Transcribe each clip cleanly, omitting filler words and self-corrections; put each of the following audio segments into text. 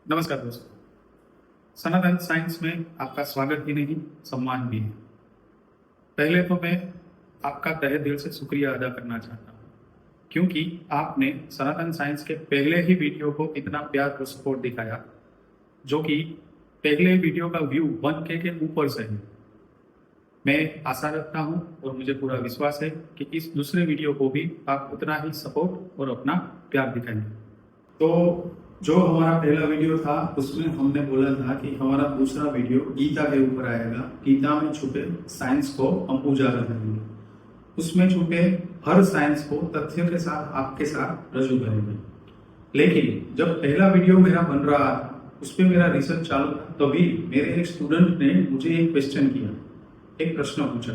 नमस्कार दोस्तों, सनातन साइंस में आपका स्वागत ही नहीं, सम्मान भी है। पहले तो मैं आपका तहे दिल से शुक्रिया अदा करना चाहता हूँ, क्योंकि आपने सनातन साइंस के पहले ही वीडियो को इतना प्यार और सपोर्ट दिखाया, जो कि पहले वीडियो का व्यू 1K के ऊपर से है। मैं आशा रखता हूँ और मुझे पूरा विश्वास है कि इस दूसरे वीडियो को भी आप उतना ही सपोर्ट और अपना प्यार दिखाएंगे। तो जो हमारा पहला वीडियो था उसमें हमने बोला था कि हमारा दूसरा वीडियो गीता के ऊपर आएगा। गीता में छुपे साइंस को हम उजागर करेंगे, उसमें छुपे हर साइंस को तथ्य के साथ आपके साथ रजू करेंगे। लेकिन जब पहला वीडियो मेरा बन रहा था, उस पर मेरा रिसर्च चालू था, तभी मेरे एक स्टूडेंट ने मुझे एक क्वेश्चन किया, एक प्रश्न पूछा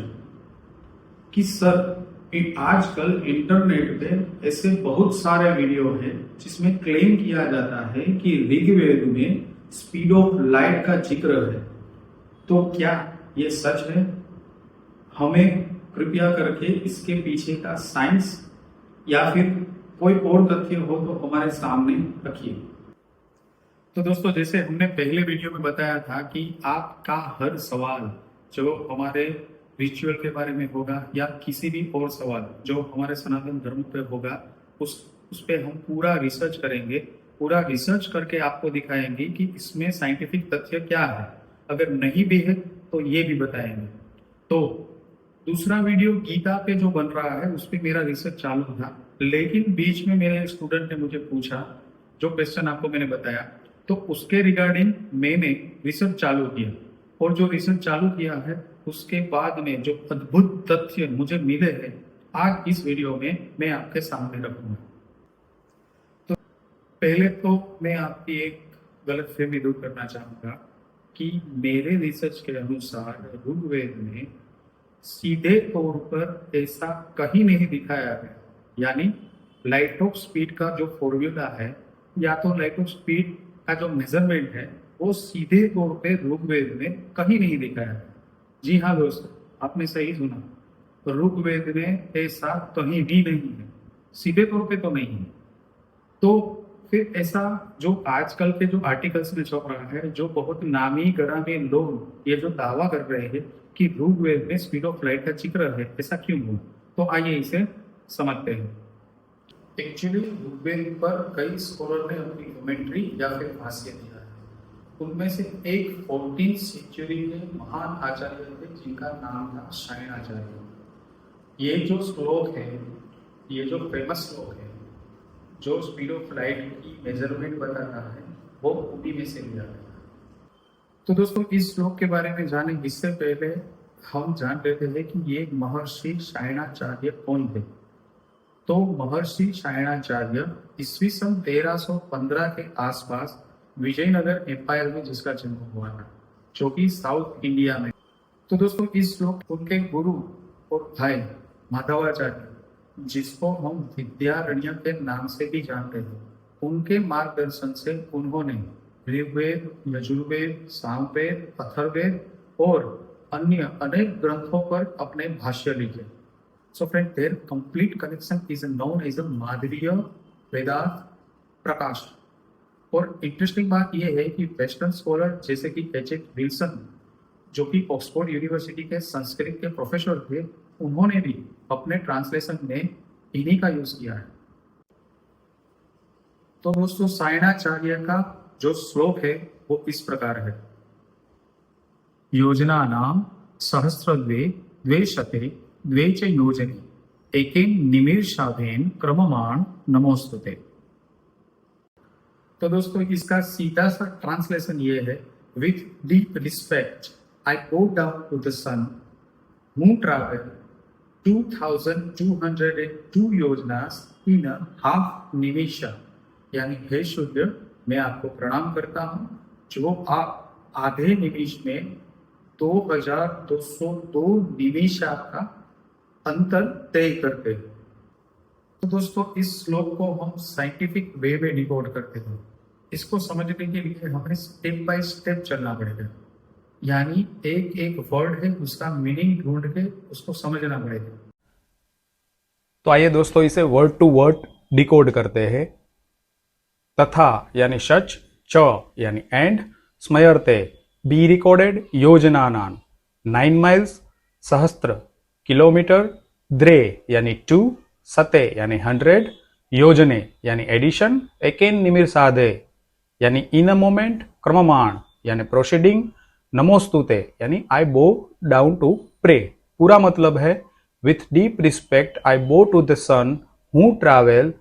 कि सर, आजकल इंटरनेट पे ऐसे बहुत सारे वीडियो हैं जिसमें क्लेम किया जाता है कि ऋग्वेद में स्पीड ऑफ लाइट का जिक्र है, तो क्या ये सच है? हमें कृपया करके इसके पीछे का साइंस या फिर कोई और तथ्य हो तो हमारे सामने रखिए। तो दोस्तों, जैसे हमने पहले वीडियो में बताया था कि आपका हर सवाल जो हमारे रिचुअल के बारे में होगा या किसी भी और सवाल जो हमारे सनातन धर्म पे होगा, उस पे हम पूरा रिसर्च करेंगे। पूरा रिसर्च करके आपको दिखाएंगे कि इसमें साइंटिफिक तथ्य क्या है। अगर नहीं भी है तो ये भी बताएंगे। तो दूसरा वीडियो गीता पे जो बन रहा है उस पर मेरा रिसर्च चालू था, लेकिन बीच में मेरे स्टूडेंट ने मुझे पूछा जो क्वेश्चन आपको मैंने बताया, तो उसके रिगार्डिंग मैंने रिसर्च चालू किया। और जो रिसर्च चालू किया है उसके बाद में जो अद्भुत तथ्य मुझे मिले हैं, आज इस वीडियो में मैं आपके सामने रखूंगा। तो पहले तो मैं आपकी एक गलतफहमी दूर करना चाहूंगा कि मेरे रिसर्च के अनुसार ऋग्वेद में सीधे तौर पर ऐसा कहीं नहीं दिखाया गया, यानी लाइट ऑफ स्पीड का जो फॉर्मूला है या तो लाइट ऑफ स्पीड का जो मेजरमेंट है वो सीधे तौर पे ऋग्वेद में कहीं नहीं दिखाया है। जी हाँ दोस्तों, आपने सही सुना, ऋग्वेद में ऐसा कहीं भी नहीं है, सीधे तौर पे तो नहीं है। तो फिर ऐसा जो आजकल के जो आर्टिकल्स में छप रहा है, जो बहुत नामी गरामी लोग ये जो दावा कर रहे हैं कि ऋग्वेद में स्पीड ऑफ लाइट का जिक्र है, ऐसा क्यों हुआ? तो आइए इसे समझते हैं। एक्चुअली ऋग्वेद पर कई स्कॉलर ने अपनी कमेंट्री या फिर भाष्य दिया है। उनमें से एक 14th सेंचुरी के महान आचार्य थे जिनका नाम था शायणाचार्य। ये जो श्लोक है, ये जो फेमस श्लोक है जो स्पीड ऑफ लाइट की मेजरमेंट बताता है, वो उन्हीं में से लिया गया। तो दोस्तों, इस श्लोक के बारे में जाने इससे पहले हम जान लेते हैं कि ये महर्षि शायणाचार्य कौन थे। तो महर्षि शायणाचार्य ईस्वी सन 1315 के आसपास विजयनगर एम्पायर में जिसका जन्म हुआ था, जो कि साउथ इंडिया में। तो दोस्तों, इस श्लोक उनके गुरु और भाई माधवाचार्य, जिसको हम विद्यारण्य के नाम से भी जानते हैं, उनके मार्गदर्शन से उन्होंने ऋग्वेद, यजुर्वेद, सामवेद, अथर्ववेद और अन्य अनेक ग्रंथों पर अपने भाष्य लिखे। So friend, their complete collection is known as a माधवीय वेदांत प्रकाश। और इंटरेस्टिंग बात यह है कि वेस्टर्न स्कॉलर जैसे कि H.H. विल्सन, जो कि ऑक्सफोर्ड यूनिवर्सिटी के संस्कृत के प्रोफेसर थे, उन्होंने भी अपने ट्रांसलेशन में इन्हीं का यूज किया है। तो दोस्तों, शायणाचार्य का जो श्लोक है वो इस प्रकार है। योजना नाम सहस्रद्वे द्वे शते द्वे च योजने एकेन निमिषाभेन क्रममाण नमोस्तुते। तो दोस्तों, इसका सीधा सा ट्रांसलेशन ये है, with deep respect I go down to the sun who travel 2202 योजनास इन अ हाफ निमिष। यानी हे सूर्य, मैं आपको प्रणाम करता हूँ जो आप आधे निमिष में 2202 निमिष का अंतर तय करते हैं। तो दोस्तों, इस श्लोक को हम साइंटिफिक वे में डिकोड करते हैं। इसको समझने के लिए हमें स्टेप बाय स्टेप चलना पड़ेगा, यानी एक एक वर्ड है उसका मीनिंग ढूंढ के उसको समझना पड़ेगा। तो आइए दोस्तों, इसे वर्ड टू वर्ड डिकोड करते हैं। तथा यानी सच, च यानी एंड स्मयर्ते बी रिकॉर्डेड योजनानान 9 miles सहस्त्र किलोमीटर द्रे यानी 2 सते यानी 100 योजने यानी एडिशन एकेन निमिर साधे यानी इन अ मोमेंट क्रममाण यानी प्रोसीडिंग नमोस्तुते यानी आई बो डाउन टू प्रे पूरा मतलब है with deep respect I bow to the sun who travel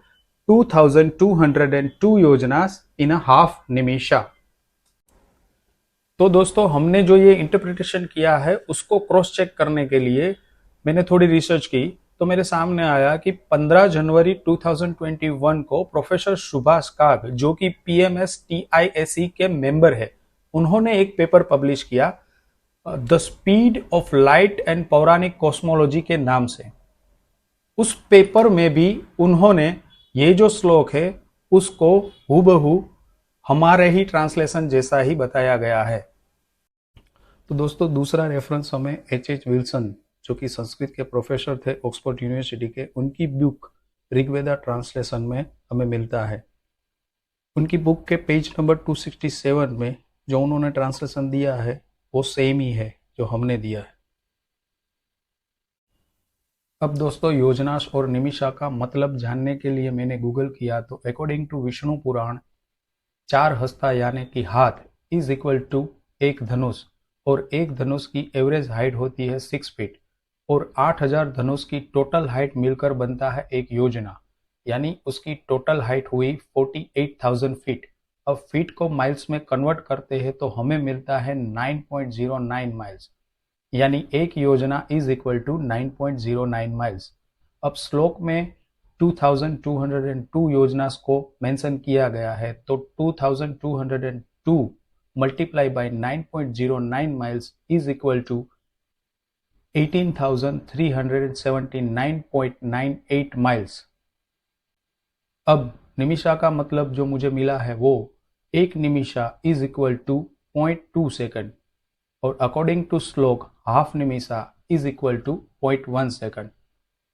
2202 योजनास इन अ हाफ निमिषा। तो दोस्तों हमने जो ये इंटरप्रिटेशन किया है उसको क्रॉस चेक करने के लिए मैंने थोड़ी रिसर्च की तो मेरे सामने आया कि 15 जनवरी 2021 को प्रोफेसर सुभाष काग जो कि PMS-TISE के मेंबर है उन्होंने एक पेपर पब्लिश किया the speed of light and पौराणिक कॉस्मोलॉजी के नाम से। उस पेपर में भी उन्होंने ये जो श्लोक है उसको हूबहू हमारे ही ट्रांसलेशन जैसा ही बताया गया है। तो दोस्तों दूसरा रेफरेंस हमें H.H. विल्सन जो कि संस्कृत के प्रोफेसर थे ऑक्सफोर्ड यूनिवर्सिटी के, उनकी बुक ऋग्वेदा ट्रांसलेशन में हमें मिलता है। उनकी बुक के पेज नंबर 267 में जो उन्होंने ट्रांसलेशन दिया है वो सेम ही है जो हमने दिया है। अब दोस्तों योजनाश और निमिषा का मतलब जानने के लिए मैंने गूगल किया तो अकॉर्डिंग टू विष्णु पुराण 4 हस्ता यानी कि हाथ इज इक्वल टू एक धनुष और एक धनुष की एवरेज हाइट होती है 6 फीट और 8000 धनुष की टोटल हाइट मिलकर बनता है एक योजना यानी उसकी टोटल हाइट हुई 48,000 फीट। अब फीट को माइल्स में कन्वर्ट करते हैं तो हमें मिलता है 9.09 माइल्स यानी एक योजना इज इक्वल टू 9.09 माइल्स। अब श्लोक में 2202 योजनास को मेंशन किया गया है तो 2202 multiply by 9.09 miles is equal to 18,379.98 miles. अब निमिषा का मतलब जो मुझे मिला है वो एक निमिषा इज इक्वल टू 0.2 सेकंड और अकॉर्डिंग टू श्लोक हाफ निमिषा इज इक्वल टू 0.1 सेकंड।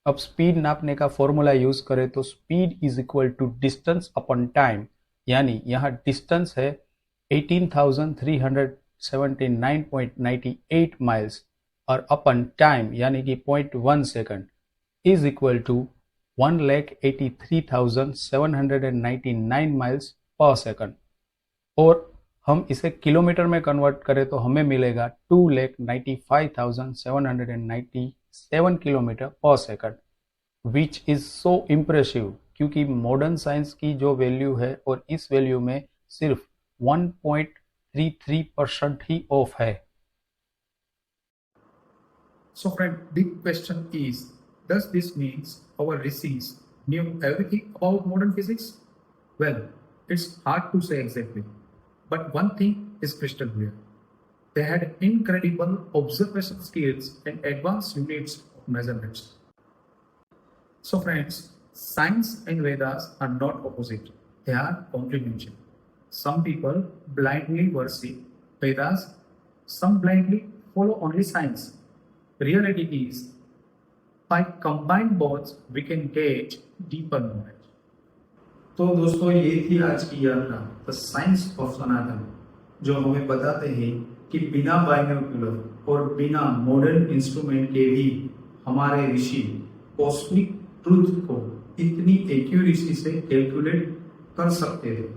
अब स्पीड नापने का फॉर्मूला यूज करें तो speed is equal to distance upon time यानी यहाँ डिस्टेंस है 18,379.98 माइल्स और अपन टाइम यानी कि 0.1 second is equal to 1,83,799 miles per second और हम इसे किलोमीटर में कन्वर्ट करें तो हमें मिलेगा 2,95,797 किलोमीटर पर second which is so impressive क्योंकि मॉडर्न साइंस की जो वैल्यू है और इस वैल्यू में सिर्फ 1.33% ही ऑफ है। So friend, big question is, does this mean our rishis knew everything about modern physics? Well, it's hard to say exactly, but one thing is crystal clear. They had incredible observation skills and advanced units of measurements. So friends, science and Vedas are not opposite, they are complementary. Some people blindly worship Vedas, some blindly follow only science. Reality is, by combined both, we can get deeper knowledge. तो दोस्तों ये थी आज की यात्रा the science of सनातन जो हमें बताते हैं कि बिना बाइनोकुलर और बिना मॉडर्न इंस्ट्रूमेंट के भी हमारे ऋषि कॉस्मिक ट्रूथ को इतनी एक्यूरेसी से कैलकुलेट कर सकते थे।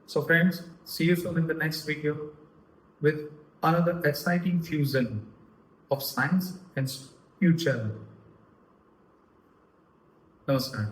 So friends, see you soon in the next video with another exciting fusion of science and future. Namaskar.